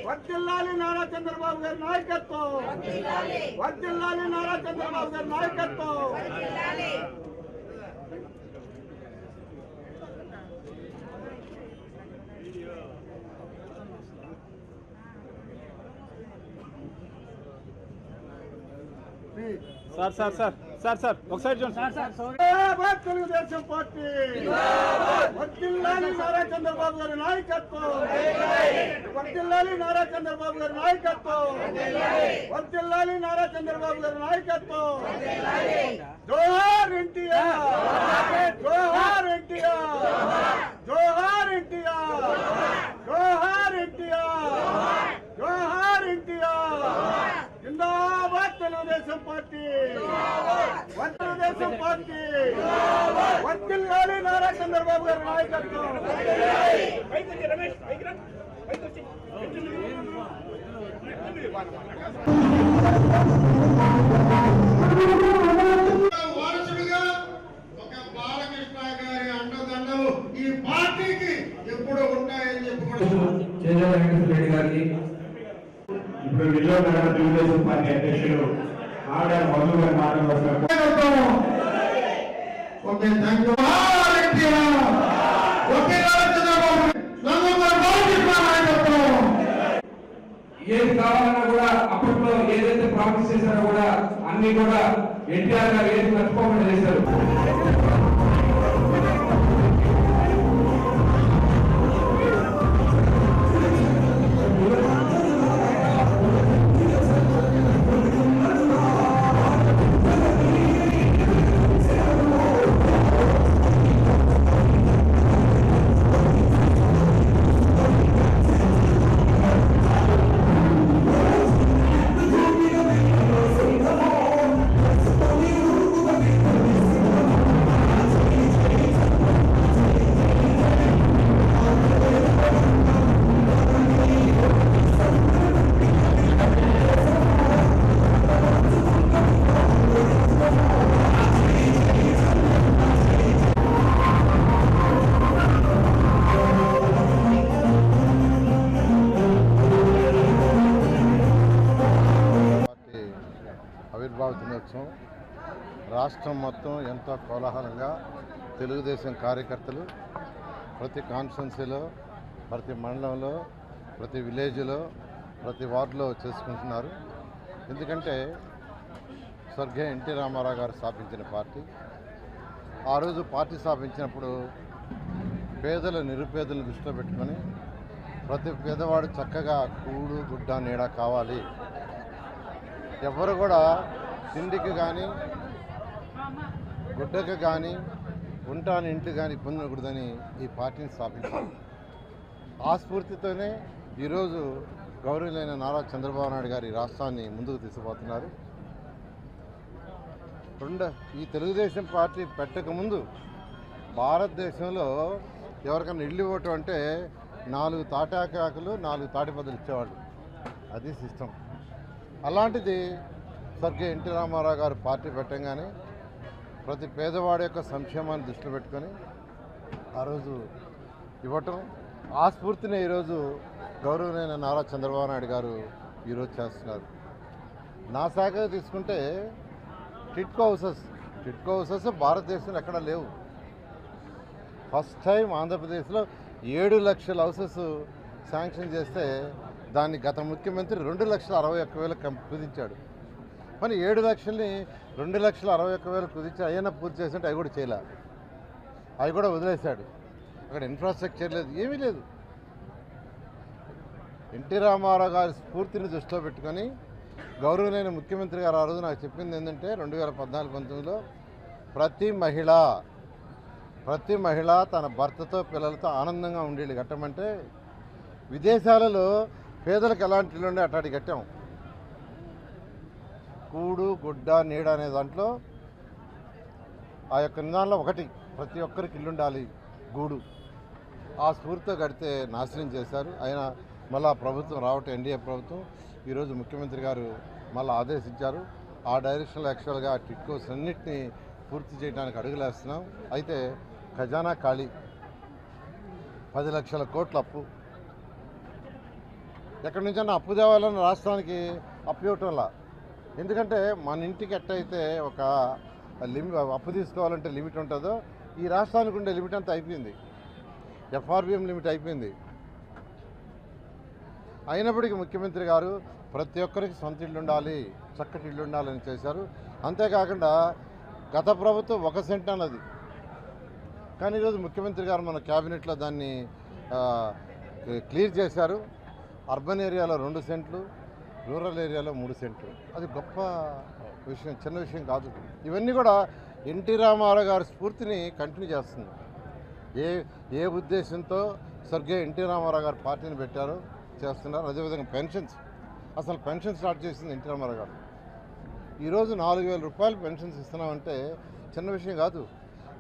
వర్ధిల్లాలి నారా చంద్రబాబు గారి నాయకత్వం, వర్ధిల్లాలి నారా చంద్రబాబు గారి నాయకత్వం. Sir sir sir sir sir ఒకసారి చూడండి సార్. తెలుగుదేశం పార్టీ వర్ధిల్లాలి నారా చంద్రబాబు గారి నాయకత్వం, వర్ధిల్లాలి నారా చంద్రబాబు గారి నాయకత్వం, వర్ధిల్లాలి నారా చంద్రబాబు గారి నాయకత్వం. జోహార్ ఎన్టీఆర్, జోహార్ ఎన్టీఆర్, జోహార్ ఎన్టీఆర్, జోహార్ ఎన్టీఆర్, జోహార్ ఎన్టీఆర్. జిందాబాద్ తెలుగుదేశం పార్టీ, తెలుగుదేశం పార్టీ, వర్ధిల్లాలి నారా చంద్రబాబు గారి నాయకత్వం. వారసుడిగా ఒక బాలకృష్ణ గారి అండదండలు ఈ పార్టీకి ఎప్పుడు ఉంటాయని రెడ్డి గారికి ఇప్పుడు విజయనగర తెలుగుదేశం పార్టీ అధ్యక్షులు ఆవిడ మధు గారి మాట్లాడుతున్నారు. ఏది కావాలన్నా కూడా అప్పట్లో ఏదైతే ప్రామిస్ చేశారో కూడా అన్ని కూడా ఎన్టీఆర్ గారు ఏది మర్చిపోకుండా చేశారు. ఆవిర్భావ దినోత్సవం రాష్ట్రం మొత్తం ఎంతో కోలాహలంగా తెలుగుదేశం కార్యకర్తలు ప్రతి కాన్స్టిట్యున్సీలో, ప్రతి మండలంలో, ప్రతి విలేజ్లో, ప్రతి వార్డులో చేసుకుంటున్నారు. ఎందుకంటే స్వర్గీయ ఎన్టీ రామారావు గారు స్థాపించిన పార్టీ. ఆ రోజు పార్టీ స్థాపించినప్పుడు పేదల నిరుపేదలను దృష్టిలో పెట్టుకొని ప్రతి పేదవాడు చక్కగా కూడు గుడ్డ నీడ కావాలి, ఎవరు కూడా తిండికి కానీ గుడ్డకు కానీ ఉంటాని ఇంటికి కానీ పొందకూడదని ఈ పార్టీని స్థాపించారు. ఆ స్ఫూర్తితోనే ఈరోజు గౌరవులైన నారా చంద్రబాబు నాయుడు గారి రాష్ట్రాన్ని ముందుకు తీసుకుపోతున్నారు. ఈ తెలుగుదేశం పార్టీ పెట్టకముందు భారతదేశంలో ఎవరికైనా ఇల్లు ఇవ్వటం అంటే 4 తాటాకాకులు 4 తాటిపదులు ఇచ్చేవాళ్ళు, అది సిస్టమ్. అలాంటిది స్వర్గీయ ఎన్టీ రామారావు గారు పార్టీ పెట్టంగానే ప్రతి పేదవాడి యొక్క సంక్షేమాన్ని దృష్టిలో పెట్టుకొని ఆ రోజు ఇవ్వటం, ఆ స్ఫూర్తిని ఈరోజు గౌరవనైన నారా చంద్రబాబు నాయుడు గారు ఈరోజు చేస్తున్నారు. నా శాఖ తీసుకుంటే టిట్కో హౌసెస్ భారతదేశంలో ఎక్కడా లేవు. ఫస్ట్ టైం ఆంధ్రప్రదేశ్లో 7 లక్షల హౌసెస్ శాంక్షన్ చేస్తే దాన్ని గత ముఖ్యమంత్రి 2,61,000 కుదించాడు. మరి 7 లక్షల్ని 2,61,000 కుదించి అయ్యన్న పూర్తి చేస్తుంటే అవి కూడా చేయలే, అవి కూడా వదిలేశాడు. అక్కడ ఇన్ఫ్రాస్ట్రక్చర్ లేదు, ఏమీ లేదు. ఎన్టీ రామారావు గారి స్ఫూర్తిని దృష్టిలో పెట్టుకొని గౌరవనైన ముఖ్యమంత్రి గారు ఆ రోజు నాకు చెప్పింది ఏంటంటే 2014-19లో ప్రతి మహిళ తన భర్తతో పిల్లలతో ఆనందంగా ఉండేది కట్టమంటే, విదేశాలలో పేదలకు ఎలాంటి ఇల్లు ఉండే అట్లాంటి కట్టాం. కూడు గుడ్డ నీడ అనే దాంట్లో ఆ యొక్క నిదానంలో ఒకటి, ప్రతి ఒక్కరికి ఇల్లు ఉండాలి, గూడు. ఆ స్ఫూర్తితో కడితే నాశనం చేశారు. అయినా మళ్ళా ప్రభుత్వం రావటం, ఎన్డీఏ ప్రభుత్వం ఈరోజు ముఖ్యమంత్రి గారు మళ్ళీ ఆదేశించారు. ఆ డైరెక్షన్లో యాక్చువల్గా ఆ టిట్కోస్ అన్నింటినీ పూర్తి చేయడానికి అడుగులేస్తున్నాం. అయితే ఖజానా ఖాళీ, 10 లక్షల కోట్ల అప్పు. ఎక్కడి నుంచైనా అప్పు తేవాలని రాష్ట్రానికి అప్పు ఇవ్వటంలా. ఎందుకంటే మన ఇంటికి ఎట్టయితే ఒక అప్పు తీసుకోవాలంటే లిమిట్ ఉంటుందో ఈ రాష్ట్రానికి ఉండే లిమిట్ అంతా అయిపోయింది. ఎఫ్ఆర్బిఎం లిమిట్ అయిపోయింది. అయినప్పటికీ ముఖ్యమంత్రి గారు ప్రతి ఒక్కరికి సొంత ఇల్లు ఉండాలి, చక్కటి ఇల్లు ఉండాలని చేశారు. అంతేకాకుండా గత ప్రభుత్వం 1 సెంట్ అన్నది, కానీ ఈరోజు ముఖ్యమంత్రి గారు మన క్యాబినెట్లో దాన్ని క్లియర్ చేశారు. అర్బన్ ఏరియాలో 2 సెంట్లు, రూరల్ ఏరియాలో 3 సెంట్లు. అది గొప్ప విషయం, చిన్న విషయం కాదు. ఇవన్నీ కూడా ఎన్టీ రామారావు గారి స్ఫూర్తిని కంటిన్యూ చేస్తుంది. ఏ ఉద్దేశంతో స్వర్గీయ ఎన్టీ రామారావు గారు పార్టీని పెట్టారో చేస్తున్నారు. అదేవిధంగా అసలు పెన్షన్ స్టార్ట్ చేసింది ఎన్టీ రామారావు గారు. ఈరోజు 4,000 రూపాయలు పెన్షన్స్ ఇస్తున్నామంటే చిన్న విషయం కాదు.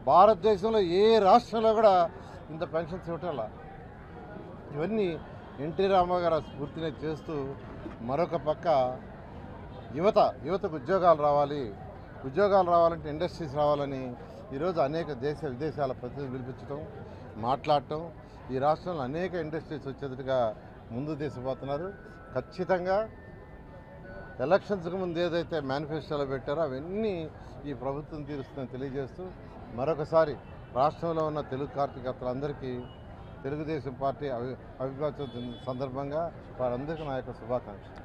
భారతదేశంలో ఏ రాష్ట్రంలో కూడా ఇంత పెన్షన్స్ ఇవ్వటంలా. ఇవన్నీ ఎన్టీ రామారావు గారు స్ఫూర్తిని చేస్తూ మరొక పక్క యువతకు ఉద్యోగాలు రావాలంటే ఇండస్ట్రీస్ రావాలని ఈరోజు అనేక విదేశాల ప్రతినిధులు పిలిపించడం, మాట్లాడటం, ఈ రాష్ట్రంలో అనేక ఇండస్ట్రీస్ వచ్చేటట్టుగా ముందు తీసుకుపోతున్నారు. ఖచ్చితంగా ఎలక్షన్స్కి ముందు ఏదైతే మేనిఫెస్టోలో పెట్టారో అవన్నీ ఈ ప్రభుత్వం తీరుస్తుందని తెలియజేస్తూ మరొకసారి రాష్ట్రంలో ఉన్న తెలుగు కార్యకర్తలందరికీ తెలుగుదేశం పార్టీ అవిభావం సందర్భంగా వారందరికీ నా యొక్క శుభాకాంక్షలు.